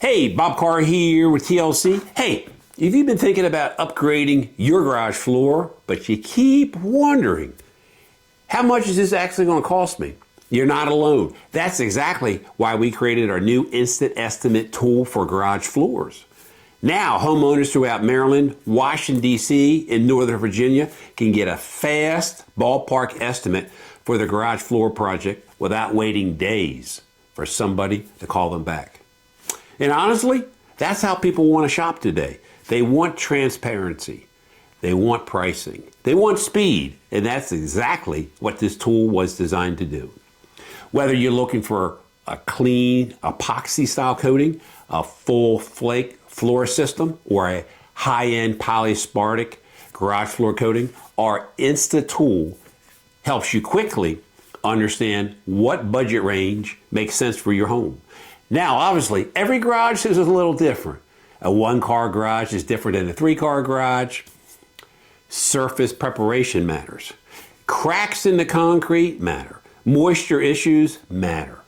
Hey, Bob Carr here with TLC. Hey, if you've been thinking about upgrading your garage floor, but you keep wondering, how much is this actually going to cost me? You're not alone. That's exactly why we created our new instant estimate tool for garage floors. Now, homeowners throughout Maryland, Washington, D.C., and Northern Virginia can get a fast ballpark estimate for their garage floor project without waiting days for somebody to call them back. And honestly, that's how people want to shop today. They want transparency. They want pricing. They want speed. And that's exactly what this tool was designed to do. Whether you're looking for a clean epoxy style coating, a full flake floor system, or a high-end polyaspartic garage floor coating, our Insta tool helps you quickly understand what budget range makes sense for your home. Now, obviously, every garage is a little different. A one-car garage is different than a three-car garage. Surface preparation matters. Cracks in the concrete matter. Moisture issues matter.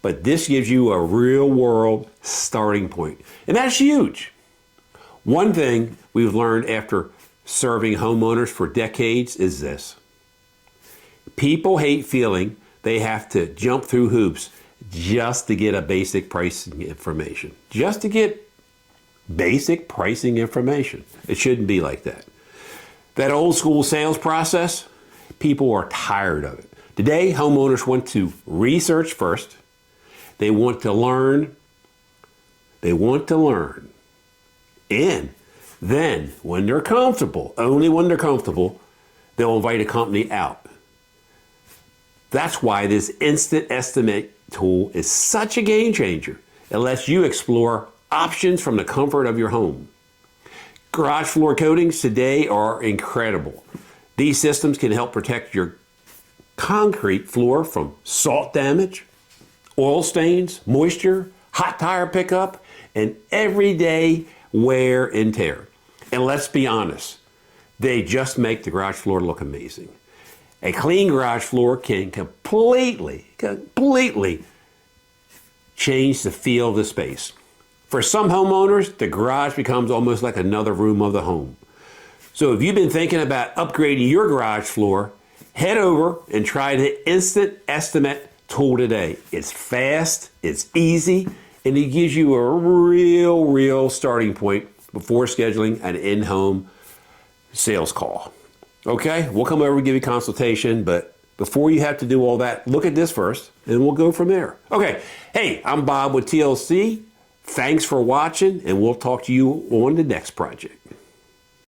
But this gives you a real-world starting point. And that's huge. One thing we've learned after serving homeowners for decades is this. People hate feeling they have to jump through hoops just to get a basic pricing information. Just to get basic pricing information. It shouldn't be like that. That old school sales process, people are tired of it. Today, homeowners want to research first. They want to learn. And then, when they're comfortable, only when they're comfortable, they'll invite a company out. That's why this instant estimate tool is such a game changer. It lets you explore options from the comfort of your home. Garage floor coatings today are incredible. These systems can help protect your concrete floor from salt damage, oil stains, moisture, hot tire pickup, and everyday wear and tear. And let's be honest, they just make the garage floor look amazing. A clean garage floor can completely change the feel of the space. For some homeowners, the garage becomes almost like another room of the home. So if you've been thinking about upgrading your garage floor, head over and try the Instant Estimate tool today. It's fast, it's easy, and it gives you a real starting point before scheduling an in-home sales call. Okay, we'll come over and give you a consultation, but before you have to do all that, look at this first, and we'll go from there. Okay, hey, I'm Bob with TLC. Thanks for watching, and we'll talk to you on the next project.